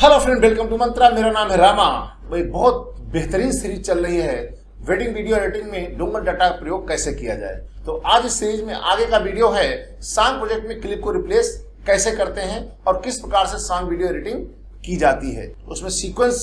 Hello friend, welcome to मंत्रा। मेरा नाम है रामा। भाई बहुत बेहतरीन सीरीज चल रही है वेडिंग वीडियो एडिटिंग में डोंगल डाटा का प्रयोग कैसे किया जाए। तो आज इस सीरीज में आगे का वीडियो है सॉन्ग प्रोजेक्ट में क्लिप को रिप्लेस कैसे करते हैं और किस प्रकार से सॉन्ग वीडियो एडिटिंग की जाती है। उसमें सीक्वेंस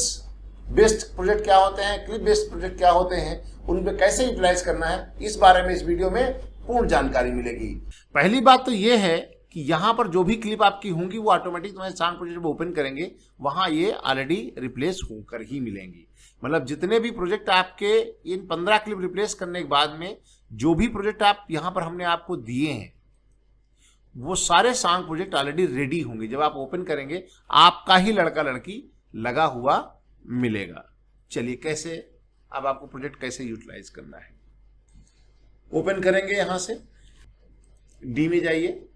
बेस्ड प्रोजेक्ट क्या होते हैं, क्लिप बेस्ड प्रोजेक्ट क्या होते हैं, उन पे कैसे यूटिलाइज करना है, इस बारे में इस वीडियो में पूर्ण जानकारी मिलेगी। पहली बात तो ये है कि यहाँ पर जो भी क्लिप आपकी होंगी वो ऑटोमेटिक तुम्हारे सॉन्ग प्रोजेक्ट में ओपन करेंगे, वहाँ ये ऑलरेडी रिप्लेस होकर ही मिलेंगी। मतलब जितने भी प्रोजेक्ट आपके इन 15 क्लिप रिप्लेस करने के बाद में जो भी प्रोजेक्ट आप यहाँ पर हमने आपको दिए हैं वो सारे सॉन्ग प्रोजेक्ट ऑलरेडी रेडी होंगे। जब आप ओपन करेंगे आपका ही लड़का लड़की लगा हुआ मिलेगा। चलिए कैसे अब आपको प्रोजेक्ट कैसे यूटिलाइज करना है। ओपन करेंगे, यहाँ से डी में जाइए,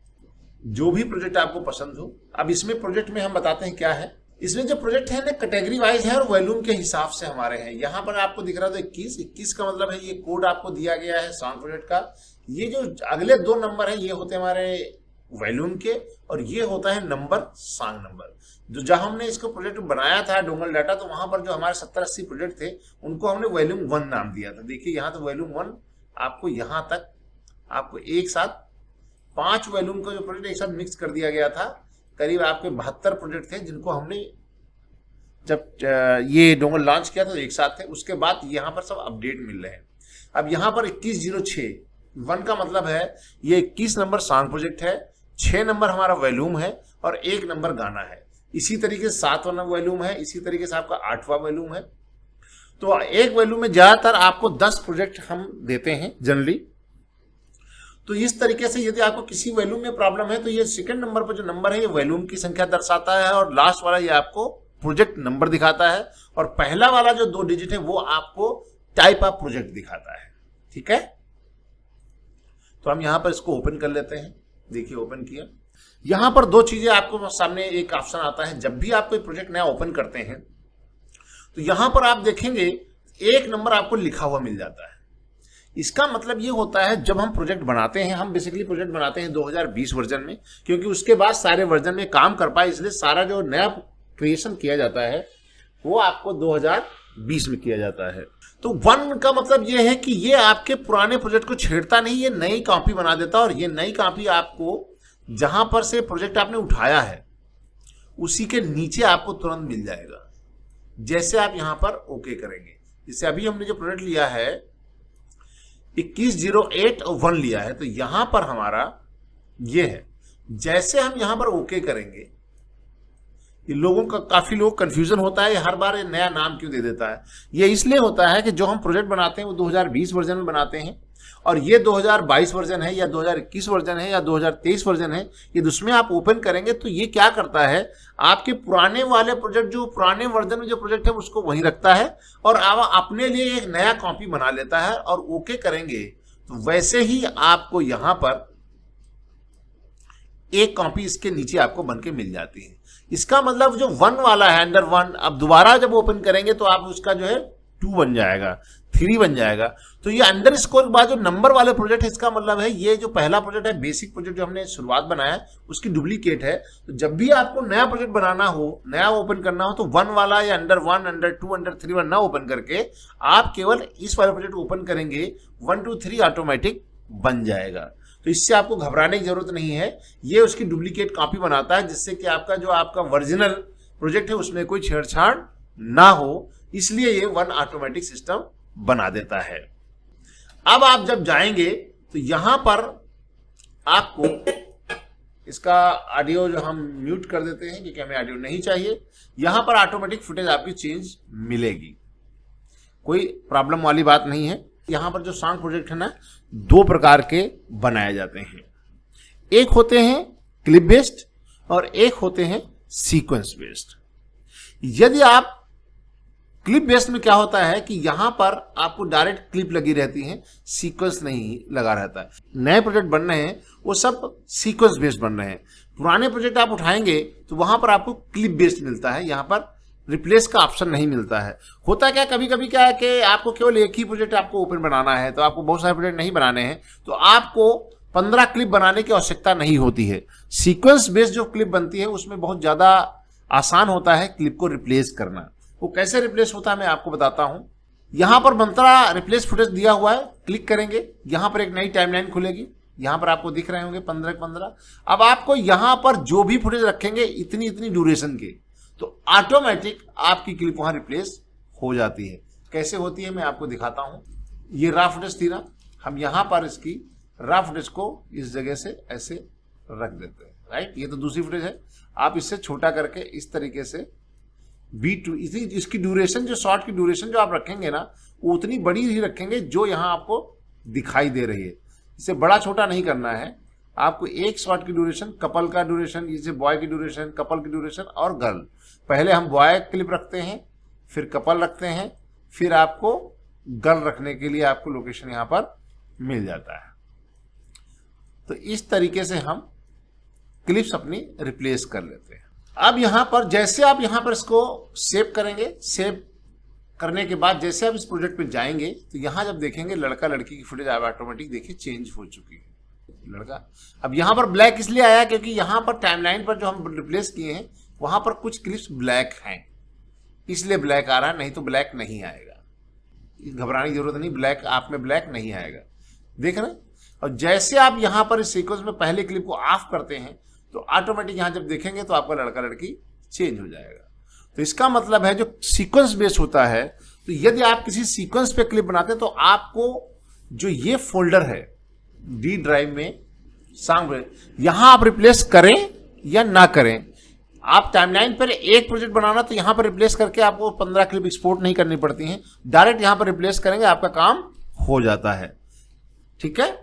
जो भी प्रोजेक्ट आपको पसंद हो। अब इसमें प्रोजेक्ट में हम बताते हैं क्या है। इसमें जो प्रोजेक्ट है ना कैटेगरी वाइज है और वॉल्यूम के हिसाब से हमारे हैं। यहाँ पर आपको दिख रहा था 21 का मतलब है ये कोड आपको दिया गया है सॉन्ग प्रोजेक्ट का। ये जो अगले दो नंबर है ये होते हैं हमारे वॉल्यूम के और ये होता है नंबर सॉन्ग नंबर। जो जहां हमने इसको प्रोजेक्ट बनाया था डोंगल डाटा, तो वहां पर जो हमारे 70-80 प्रोजेक्ट थे उनको हमने वॉल्यूम 1 नाम दिया था। देखिए यहाँ तो वॉल्यूम 1 आपको यहाँ तक आपको एक साथ 5 वॉल्यूम का जो प्रोजेक्ट एक साथ मिक्स कर दिया गया था। करीब आपके 72 प्रोजेक्ट थे जिनको हमने जब ये डोंगल लॉन्च किया था तो एक साथ थे। उसके बाद यहाँ पर सब अपडेट मिल रहे हैं। अब यहाँ पर 2106 का मतलब है ये 21 नंबर सॉन्ग प्रोजेक्ट है, 6 नंबर हमारा वॉल्यूम है और 1 नंबर गाना है। इसी तरीके से 7वां वॉल्यूम है, इसी तरीके से आपका 8वां वॉल्यूम है। तो एक वॉल्यूम में ज्यादातर आपको 10 प्रोजेक्ट हम देते हैं जनरली। तो इस तरीके से यदि आपको किसी वॉल्यूम में प्रॉब्लम है तो ये सेकंड नंबर पर जो नंबर है ये वॉल्यूम की संख्या दर्शाता है और लास्ट वाला ये आपको प्रोजेक्ट नंबर दिखाता है और पहला वाला जो 2 डिजिट है वो आपको टाइप ऑफ प्रोजेक्ट दिखाता है। ठीक है, तो हम यहां पर इसको ओपन कर लेते हैं। देखिए ओपन किया। यहां पर 2 चीजें आपको सामने एक ऑप्शन आता है। जब भी आप कोई प्रोजेक्ट नया ओपन करते हैं तो यहां पर आप देखेंगे 1 नंबर आपको लिखा हुआ मिल जाता है। इसका मतलब ये होता है जब हम प्रोजेक्ट बनाते हैं, हम बेसिकली प्रोजेक्ट बनाते हैं 2020 वर्जन में, क्योंकि उसके बाद सारे वर्जन में काम कर पाए, इसलिए सारा जो नया क्रिएशन किया जाता है वो आपको 2020 में किया जाता है। तो 1 का मतलब ये है कि ये आपके पुराने प्रोजेक्ट को छेड़ता नहीं, ये नई कॉपी बना देता और ये नई कॉपी आपको जहां पर से प्रोजेक्ट आपने उठाया है उसी के नीचे आपको तुरंत मिल जाएगा। जैसे आप यहां पर ओके करेंगे, जैसे अभी हमने जो प्रोजेक्ट लिया है 2108 लिया है, तो यहां पर हमारा ये है। जैसे हम यहां पर ओके करेंगे, ये लोगों का काफी लोग कंफ्यूजन होता है हर बार ये नया नाम क्यों दे देता है। ये इसलिए होता है कि जो हम प्रोजेक्ट बनाते हैं वो 2020 वर्जन में बनाते हैं और ये 2022 वर्जन है या 2021 वर्जन है या 2023 वर्जन है। ये उसमें आप ओपन करेंगे तो ये क्या करता है, आपके पुराने वाले प्रोजेक्ट जो पुराने वर्जन में जो प्रोजेक्ट है उसको वहीं रखता है और अपने लिए एक नया कॉपी बना लेता है। और ओके करेंगे तो वैसे ही आपको यहां पर एक कॉपी इसके नीचे आपको बनके मिल जाती है। इसका मतलब जो 1 वाला है अंडर 1, अब दोबारा जब ओपन करेंगे तो आप उसका जो है 2 बन जाएगा, 3 बन जाएगा। तो ये अंडर स्कोर के बाद जो नंबर वाले प्रोजेक्ट है, इसका मतलब है ये जो पहला प्रोजेक्ट है बेसिक प्रोजेक्ट जो हमने शुरुआत बनाया उसकी डुप्लीकेट है। तो जब भी आपको नया प्रोजेक्ट बनाना हो, नया ओपन करना हो, तो 1 वाला या अंडर 1, अंडर 2, अंडर 3 ना ओपन करके आप केवल इस वाले प्रोजेक्ट ओपन करेंगे, 1, 2, 3 ऑटोमेटिक बन जाएगा। तो इससे आपको घबराने की जरूरत नहीं है। ये उसकी डुप्लीकेट कॉपी बनाता है जिससे कि आपका जो आपका ओरिजिनल प्रोजेक्ट है उसमें कोई छेड़छाड़ ना हो, इसलिए ये 1 ऑटोमेटिक सिस्टम बना देता है। अब आप जब जाएंगे तो यहां पर आपको इसका ऑडियो जो हम म्यूट कर देते हैं क्योंकि हमें ऑडियो नहीं चाहिए। यहां पर ऑटोमेटिक फुटेज आपकी चेंज मिलेगी, कोई प्रॉब्लम वाली बात नहीं है। यहां पर जो सॉन्ग प्रोजेक्ट है ना 2 प्रकार के बनाए जाते हैं। एक होते हैं क्लिप बेस्ड और एक होते हैं सीक्वेंस बेस्ड। यदि आप क्लिप बेस्ड में क्या होता है कि यहां पर आपको डायरेक्ट क्लिप लगी रहती है, सीक्वेंस नहीं लगा रहता है। नए प्रोजेक्ट बन रहे हैं वो सब सीक्वेंस बेस्ड बन रहे हैं। पुराने प्रोजेक्ट आप उठाएंगे तो वहां पर आपको क्लिप बेस्ड मिलता है, यहां पर रिप्लेस का ऑप्शन नहीं मिलता है। होता क्या कभी कभी क्या है कि आपको केवल एक ही प्रोजेक्ट आपको ओपन बनाना है, तो आपको बहुत सारे प्रोजेक्ट नहीं बनाने हैं, तो आपको 15 क्लिप बनाने की आवश्यकता नहीं होती है। सीक्वेंस बेस्ड जो क्लिप बनती है उसमें बहुत ज़्यादा आसान होता है क्लिप को रिप्लेस करना। वो कैसे रिप्लेस होता है मैं आपको बताता हूं। यहां पर मंत्रा रिप्लेस फुटेज दिया हुआ है, क्लिक करेंगे, यहां पर एक नई टाइमलाइन खुलेगी, यहां पर आपको दिख रहे होंगे 15-15। अब आपको यहां पर जो भी फुटेज रखेंगे इतनी इतनी ड्यूरेशन के, तो ऑटोमेटिक आपकी क्लिप वहां रिप्लेस हो जाती है। कैसे होती है मैं आपको दिखाता हूं। ये रॉ फुटेज थी ना, हम यहां पर इसकी रॉ फुटेज को इस जगह से ऐसे रख देते हैं, राइट। ये तो दूसरी फुटेज है, आप इससे छोटा करके इस तरीके से B2 इसकी ड्यूरेशन, जो शॉट की ड्यूरेशन जो आप रखेंगे ना, वो उतनी बड़ी ही रखेंगे जो यहां आपको दिखाई दे रही है। इसे बड़ा छोटा नहीं करना है आपको। एक शॉट की ड्यूरेशन, कपल का ड्यूरेशन, जैसे बॉय की ड्यूरेशन, कपल की ड्यूरेशन और गर्ल। पहले हम बॉय क्लिप रखते हैं, फिर कपल रखते हैं, फिर आपको गर्ल रखने के लिए आपको लोकेशन यहां पर मिल जाता है। तो इस तरीके से हम क्लिप्स अपनी रिप्लेस कर लेते हैं। अब यहां पर जैसे आप यहां पर इसको सेव करेंगे, सेव करने के बाद जैसे आप इस प्रोजेक्ट पे जाएंगे तो यहां जब देखेंगे लड़का लड़की की फुटेज ऑटोमेटिक देखिए चेंज हो चुकी है। लड़का अब यहां पर ब्लैक इसलिए आया क्योंकि यहां पर टाइमलाइन पर जो हम रिप्लेस किए हैं वहां पर कुछ क्लिप्स ब्लैक हैं, इसलिए ब्लैक आ रहा है, नहीं तो ब्लैक नहीं आएगा। घबराने की जरूरत नहीं, ब्लैक आप में ब्लैक नहीं आएगा, देख रहे हैं। और जैसे आप यहां पर इस सीक्वेंस में पहले क्लिप को ऑफ करते हैं तो ऑटोमेटिक यहां जब देखेंगे तो आपका लड़का लड़की चेंज हो जाएगा। तो इसका मतलब है जो सीक्वेंस बेस्ड होता है, तो यदि आप किसी सीक्वेंस पे क्लिप बनाते हैं तो आपको जो ये फोल्डर है डी ड्राइव में सांग, यहां आप रिप्लेस करें या ना करें, आप टाइमलाइन पर एक प्रोजेक्ट बनाना तो यहां पर रिप्लेस करके आपको 15 क्लिप एक्सपोर्ट नहीं करनी पड़ती हैं, डायरेक्ट यहां पर रिप्लेस करेंगे आपका काम हो जाता है। ठीक है,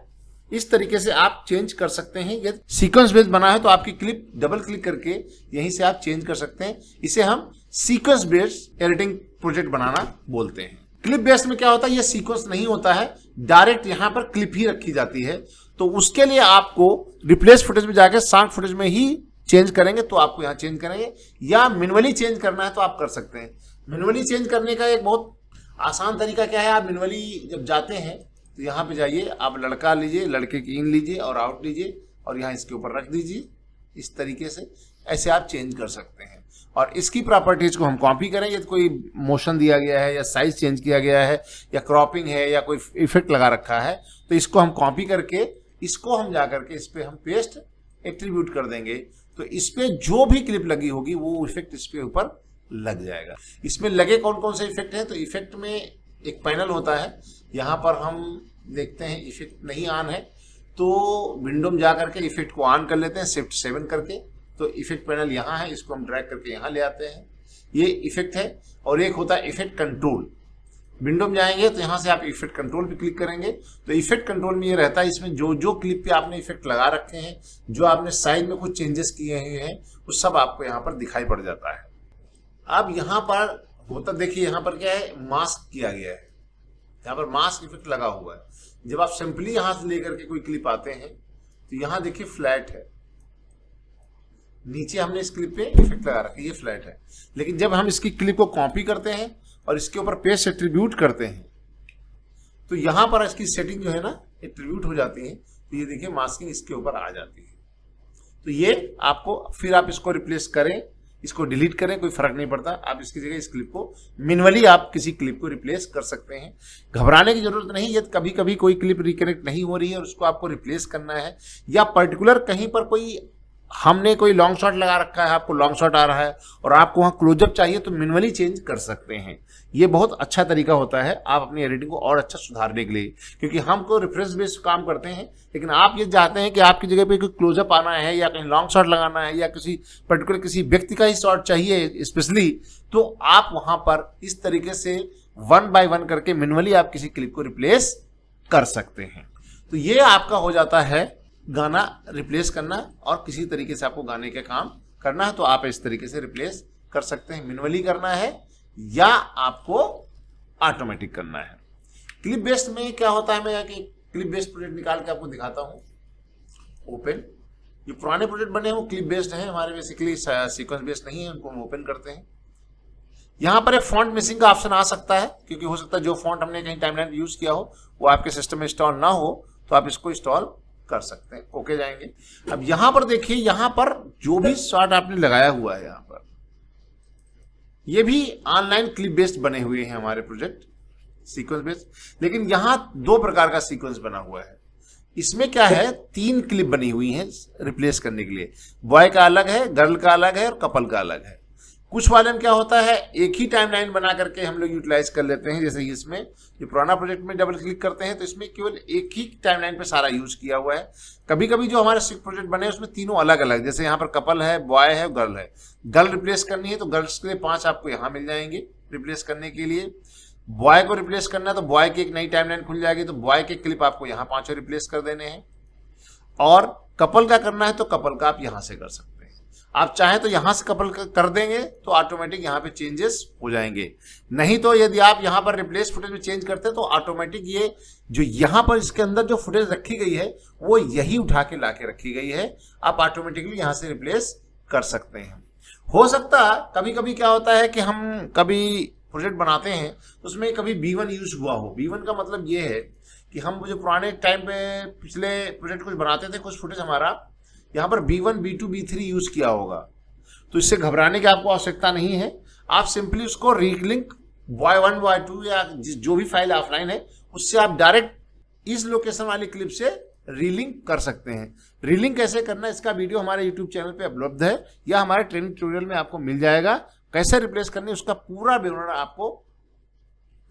इस तरीके से आप चेंज कर सकते हैं। यदि सीक्वेंस बेस्ड बना है तो आपकी क्लिप डबल क्लिक करके यहीं से आप चेंज कर सकते हैं। इसे हम सीक्वेंस बेस्ड एडिटिंग प्रोजेक्ट बनाना बोलते हैं। क्लिप बेस्ड में क्या होता है, ये सीक्वेंस नहीं होता है, डायरेक्ट यहां पर क्लिप ही रखी जाती है। तो उसके लिए आपको रिप्लेस फुटेज में जाकर सांग फुटेज में ही चेंज करेंगे तो आपको यहां चेंज करेंगे, या मैन्युअली चेंज करना है तो आप कर सकते हैं। मैन्युअली चेंज करने का एक बहुत आसान तरीका क्या है, आप मैन्युअली जब जाते हैं तो यहाँ पे जाइए, आप लड़का लीजिए, लड़के की इन लीजिए और आउट लीजिए और यहाँ इसके ऊपर रख दीजिए। इस तरीके से ऐसे आप चेंज कर सकते हैं। और इसकी प्रॉपर्टीज को हम कॉपी करें, यदि कोई मोशन दिया गया है या साइज चेंज किया गया है या क्रॉपिंग है या कोई इफेक्ट लगा रखा है तो इसको हम कॉपी करके इसको हम जा करके इस पर हम पेस्ट एट्रीब्यूट कर देंगे, तो इस पर जो भी क्लिप लगी होगी वो इफेक्ट इस पे ऊपर लग जाएगा। इसमें लगे कौन कौन से इफेक्ट हैं, तो इफेक्ट में एक पैनल होता है, यहाँ पर हम देखते हैं इफेक्ट नहीं ऑन है तो विंडो में जा करके इफेक्ट को ऑन कर लेते हैं शिफ्ट 7 करके, तो इफेक्ट पैनल यहाँ है, इसको हम ड्रैग करके यहाँ ले आते हैं, ये इफेक्ट है। और एक होता है इफेक्ट कंट्रोल, विंडो में जाएंगे तो यहाँ से आप इफेक्ट कंट्रोल पे क्लिक करेंगे तो इफेक्ट कंट्रोल में ये रहता है, इसमें जो जो क्लिप पे आपने इफेक्ट लगा रखे हैं, जो आपने साइज में कुछ चेंजेस किए हुए हैं, वो सब आपको यहाँ पर दिखाई पड़ जाता है। अब यहाँ पर होता देखिए, यहाँ पर क्या है, मास्क किया गया है, यहाँ पर मास्क इफेक्ट लगा हुआ है। जब आप सिंपली यहां से लेकर के कोई क्लिप आते हैं तो यहां देखिए फ्लैट है, नीचे हमने इस क्लिप पे इफेक्ट लगा रखा है, ये फ्लैट है। लेकिन जब हम इसकी क्लिप को कॉपी करते हैं और इसके ऊपर पेस्ट एट्रीब्यूट करते हैं तो यहां पर इसकी सेटिंग जो है ना एट्रीब्यूट हो जाती है, तो ये देखिए मास्किंग इसके ऊपर आ जाती है। तो ये आपको फिर आप इसको रिप्लेस करें, इसको डिलीट करें, कोई फर्क नहीं पड़ता, आप इसकी जगह इस क्लिप को मैन्युअली आप किसी क्लिप को रिप्लेस कर सकते हैं। घबराने की जरूरत नहीं, यदि कभी कभी कोई क्लिप रिकनेक्ट नहीं हो रही है और उसको आपको रिप्लेस करना है, या पर्टिकुलर कहीं पर कोई हमने कोई लॉन्ग शॉट लगा रखा है, आपको लॉन्ग शॉट आ रहा है और आपको वहाँ क्लोजअप चाहिए तो मैन्युअली चेंज कर सकते हैं। ये बहुत अच्छा तरीका होता है आप अपनी एडिटिंग को और अच्छा सुधारने के लिए, क्योंकि हमको रेफरेंस बेस्ड काम करते हैं, लेकिन आप ये चाहते हैं कि आपकी जगह पे कोई क्लोजअप आना है या कहीं लॉन्ग शॉट लगाना है या किसी पर्टिकुलर किसी व्यक्ति का ही शॉट चाहिए स्पेशली, तो आप वहाँ पर इस तरीके से 1 by 1 करके मैन्युअली आप किसी क्लिप को रिप्लेस कर सकते हैं। तो ये आपका हो जाता है गाना रिप्लेस करना, और किसी तरीके से आपको गाने का काम करना है तो आप इस तरीके से रिप्लेस कर सकते हैं। मैन्युअली करना है या आपको ऑटोमेटिक करना है। क्लिप बेस्ड में क्या होता है, मैं क्लिप बेस्ड प्रोजेक्ट निकाल के आपको दिखाता हूं। ओपन, जो पुराने प्रोजेक्ट बने हैं वो क्लिप बेस्ड हैं, हमारे बेसिकली सीक्वेंस बेस्ड नहीं है, उनको हम ओपन करते हैं। यहां पर एक फॉन्ट मिसिंग का ऑप्शन आ सकता है, क्योंकि हो सकता है जो फॉन्ट हमने कहीं टाइमलाइन यूज किया हो वो आपके सिस्टम में इंस्टॉल ना हो, तो आप इसको इंस्टॉल कर सकते हैं। ओके जाएंगे। अब यहां पर देखिए, यहां पर जो भी शॉट आपने लगाया हुआ है, यहां पर ये भी ऑनलाइन क्लिप बेस्ड बने हुए हैं हमारे प्रोजेक्ट, सीक्वेंस बेस्ड। लेकिन यहां 2 प्रकार का सीक्वेंस बना हुआ है। इसमें क्या है, 3 क्लिप बनी हुई हैं रिप्लेस करने के लिए। बॉय का अलग है, गर्ल का अलग है और कपल का अलग है। कुछ वाले में क्या होता है, एक ही टाइमलाइन बना करके हम लोग यूटिलाइज कर लेते हैं। जैसे इसमें ये पुराना प्रोजेक्ट में डबल क्लिक करते हैं तो इसमें केवल एक ही टाइमलाइन पे सारा यूज किया हुआ है। कभी कभी जो हमारे सिक प्रोजेक्ट बने हैं उसमें तीनों अलग अलग, जैसे यहाँ पर कपल है, बॉय है, गर्ल है। गर्ल रिप्लेस करनी है तो गर्ल्स के लिए 5 आपको यहाँ मिल जाएंगे रिप्लेस करने के लिए। बॉय को रिप्लेस करना है तो बॉय की एक नई टाइमलाइन खुल जाएगी, तो बॉय के क्लिप आपको यहाँ 5 रिप्लेस कर देने हैं। और कपल का करना है तो कपल का आप यहाँ से कर सकते हैं। आप चाहे तो यहां से कपल कर देंगे तो ऑटोमेटिक यहाँ पे चेंजेस हो जाएंगे। नहीं तो यदि आप यहाँ पर रिप्लेस फुटेज में चेंज करते हैं तो ऑटोमेटिक ये जो यहाँ पर इसके अंदर जो फुटेज रखी गई है वो यही उठा के ला के रखी गई है, आप ऑटोमेटिकली यहाँ से रिप्लेस कर सकते हैं। हो सकता कभी कभी क्या होता है कि हम कभी प्रोजेक्ट बनाते हैं उसमें कभी B1 यूज हुआ हो। B1 का मतलब ये है कि हम जो पुराने टाइम पे पिछले प्रोजेक्ट कुछ बनाते थे, कुछ फुटेज हमारा यहाँ पर B1, B2, B3 यूज किया होगा, तो इससे घबराने की आपको आवश्यकता नहीं है। आप सिंपली उसको रीलिंक Y1, Y2 या जो भी फाइल ऑफलाइन है उससे आप डायरेक्ट इस लोकेशन वाली क्लिप से रीलिंक कर सकते हैं। रीलिंक कैसे करना है इसका वीडियो हमारे यूट्यूब चैनल पे उपलब्ध है या हमारे ट्रेनिंग ट्यूटोरियल में आपको मिल जाएगा। कैसे रिप्लेस करनी है उसका पूरा विवरण आपको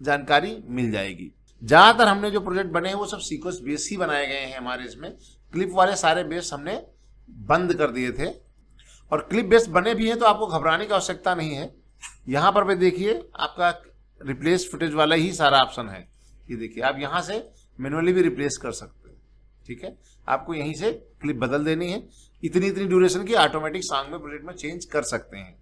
जानकारी मिल जाएगी। ज्यादातर हमने जो प्रोजेक्ट बने हैं वो सब सीक्वेंस बेस ही बनाए गए हैं हमारे। इसमें क्लिप वाले सारे बेस हमने बंद कर दिए थे और क्लिप बेस बने भी हैं तो आपको घबराने की आवश्यकता नहीं है। यहाँ पर भी देखिए आपका रिप्लेस फुटेज वाला ही सारा ऑप्शन है। ये देखिए आप यहाँ से मैनुअली भी रिप्लेस कर सकते हैं। ठीक है, आपको यहीं से क्लिप बदल देनी है, इतनी ड्यूरेशन की ऑटोमेटिक सॉन्ग में प्रोजेक्ट में चेंज कर सकते हैं।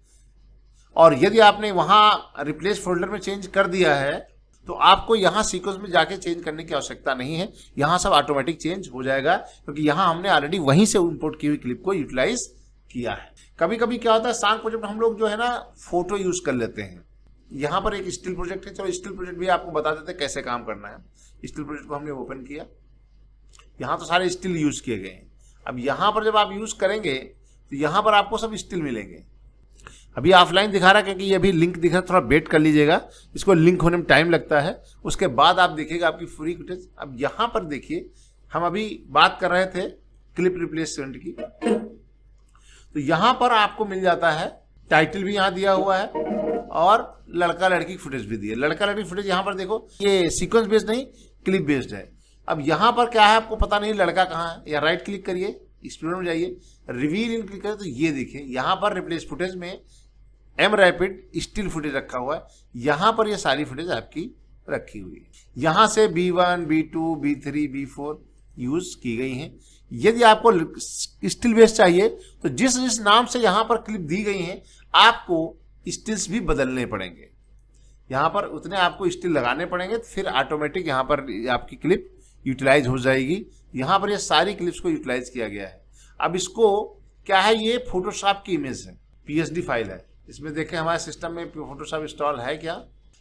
और यदि आपने वहाँ रिप्लेस फोल्डर में चेंज कर दिया है तो आपको यहाँ सीक्वेंस में जाके चेंज करने की आवश्यकता नहीं है, यहाँ सब ऑटोमेटिक चेंज हो जाएगा क्योंकि यहाँ हमने ऑलरेडी वहीं से इंपोर्ट की हुई क्लिप को यूटिलाइज किया है। कभी कभी क्या होता है, सॉन्ग प्रोजेक्ट हम लोग जो है ना फोटो यूज कर लेते हैं। यहाँ पर एक स्टिल प्रोजेक्ट है, चलो स्टिल प्रोजेक्ट भी आपको बता देते हैं कैसे काम करना है। स्टिल प्रोजेक्ट को हमने ओपन किया, यहाँ तो सारे स्टिल यूज किए गए हैं। अब यहाँ पर जब आप यूज करेंगे तो यहाँ पर आपको सब स्टिल मिलेंगे। अभी ऑफलाइन दिखा रहा है क्योंकि ये अभी लिंक दिख रहा है, थोड़ा वेट कर लीजिएगा, इसको लिंक होने में टाइम लगता है। उसके बाद आप देखिएगा आपकी फ्री फुटेज। अब यहाँ पर देखिए हम अभी बात कर रहे थे क्लिप रिप्लेसमेंट की, तो यहाँ पर आपको मिल जाता है टाइटल भी यहाँ दिया हुआ है और लड़का लड़की फुटेज भी दी है। लड़का लड़की फुटेज यहाँ पर देखो ये सीक्वेंस बेस्ड नहीं क्लिप बेस्ड है। अब यहाँ पर क्या है आपको पता नहीं लड़का कहाँ है, या राइट क्लिक करिए, एक्सप्लोर में जाइए, रिवील इन क्लिक करें तो ये देखिए यहाँ पर रिप्लेस फुटेज में एम रैपिड स्टिल फुटेज रखा हुआ है। यहाँ पर ये सारी फुटेज आपकी रखी हुई है। यहाँ से B1, B2, B3, B4 use की गई हैं। यदि आपको स्टिल बेस चाहिए तो जिस जिस नाम से यहाँ पर क्लिप दी गई हैं आपको स्टिल्स भी बदलने पड़ेंगे। यहाँ पर उतने आपको स्टिल लगाने पड़ेंगे, फिर ऑटोमेटिक यहाँ पर आपकी क्लिप यूटिलाइज हो जाएगी। यहाँ पर ये सारी क्लिप्स को यूटिलाइज किया गया है। अब इसको क्या है, ये फोटोशॉप की इमेज है, PSD फाइल है। इसमें देखें हमारे सिस्टम में फोटोशॉप इंस्टॉल है क्या?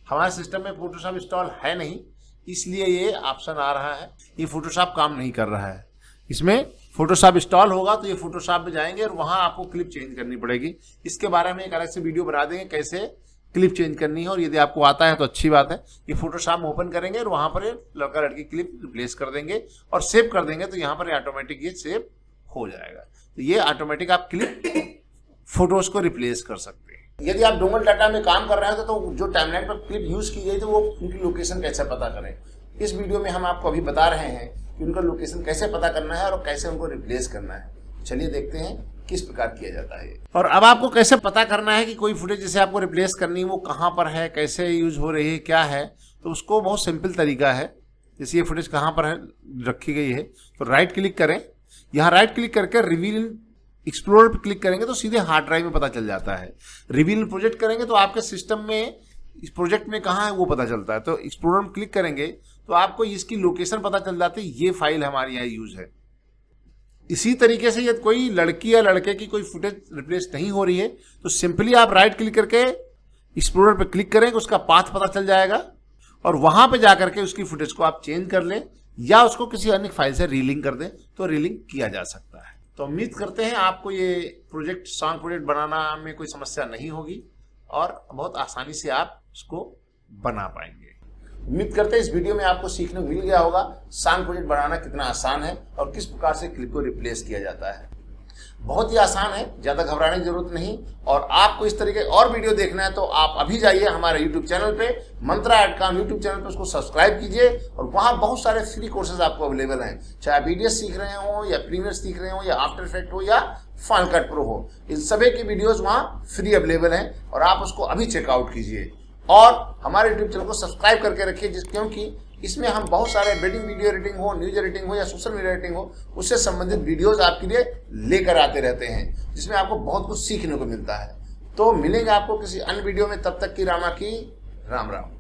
हमारे सिस्टम में फोटोशॉप इंस्टॉल है नहीं, इसलिए ये ऑप्शन आ रहा है। ये फोटोशॉप काम नहीं कर रहा है। इसमें फोटोशॉप इंस्टॉल होगा तो ये फोटोशॉप में जाएंगे और वहां आपको क्लिप चेंज करनी पड़ेगी। इसके बारे में एक अलग से वीडियो बना देंगे कैसे क्लिप चेंज करनी है, और यदि आपको आता है तो अच्छी बात है। ये फोटोशॉप में ओपन करेंगे और वहां पर लड़का लड़की क्लिप रिप्लेस कर देंगे और सेव कर देंगे तो यहाँ पर ऑटोमेटिक ये सेव हो जाएगा। तो ये ऑटोमेटिक आप क्लिप फोटोज को रिप्लेस कर सकते हैं। यदि आप डोंगल डाटा में काम कर रहे हैं तो जो टाइमलाइन पर क्लिप यूज की गई तो वो उनकी लोकेशन कैसे पता करें, इस वीडियो में हम आपको अभी बता रहे हैं कि उनका लोकेशन कैसे पता करना है और कैसे उनको रिप्लेस करना है। चलिए देखते हैं किस प्रकार किया जाता है। और अब आपको कैसे पता करना है कि कोई फुटेज जैसे आपको रिप्लेस करनी है वो कहाँ पर है, कैसे यूज हो रही है, क्या है, तो उसको बहुत सिंपल तरीका है। जैसे ये फुटेज कहाँ पर है रखी गई है तो राइट क्लिक करें, यहाँ राइट क्लिक करके रिवील एक्सप्लोरर पर क्लिक करेंगे तो सीधे हार्ड ड्राइव में पता चल जाता है। रिवील प्रोजेक्ट करेंगे तो आपके सिस्टम में इस प्रोजेक्ट में कहाँ है वो पता चलता है। तो एक्सप्लोरर में क्लिक करेंगे तो आपको इसकी लोकेशन पता चल जाती है, ये फाइल हमारे यहाँ यूज है। इसी तरीके से यदि कोई लड़की या लड़के की कोई फुटेज रिप्लेस नहीं हो रही है तो सिंपली आप राइट क्लिक करके एक्सप्लोरर पर क्लिक करेंगे, उसका पाथ पता चल जाएगा और वहां पे जाकर के उसकी फुटेज को आप चेंज कर लें या उसको किसी अन्य फाइल से रीलिंक कर दें तो रीलिंक किया जा सकता है। तो उम्मीद करते हैं आपको ये प्रोजेक्ट सॉन्ग प्रोजेक्ट बनाना में कोई समस्या नहीं होगी और बहुत आसानी से आप उसको बना पाएंगे। उम्मीद करते हैं इस वीडियो में आपको सीखने को मिल गया होगा सांग प्रोजेक्ट बनाना कितना आसान है और किस प्रकार से क्लिप को रिप्लेस किया जाता है। बहुत ही आसान है, ज़्यादा घबराने की जरूरत नहीं। और आपको इस तरीके और वीडियो देखना है तो आप अभी जाइए हमारे यूट्यूब चैनल पे, मंत्रा.com यूट्यूब चैनल पे, उसको सब्सक्राइब कीजिए और वहाँ बहुत सारे फ्री कोर्सेज आपको अवेलेबल हैं। चाहे वीडियोस सीख रहे हो या प्रीमियर सीख रहे हो या आफ्टर इफेक्ट हो या फाइनल कट प्रो हो, इन सभी की वीडियोज़ वहाँ फ्री अवेलेबल हैं और आप उसको अभी चेकआउट कीजिए। और हमारे यूट्यूब चैनल को सब्सक्राइब करके रखिए, क्योंकि इसमें हम बहुत सारे वेडिंग वीडियो एडिटिंग हो, न्यूज एडिटिंग हो या सोशल मीडिया एडिटिंग हो, उससे संबंधित वीडियोस आपके लिए लेकर आते रहते हैं, जिसमें आपको बहुत कुछ सीखने को मिलता है। तो मिलेंगे आपको किसी अन्य वीडियो में, तब तक की रामा की राम राम।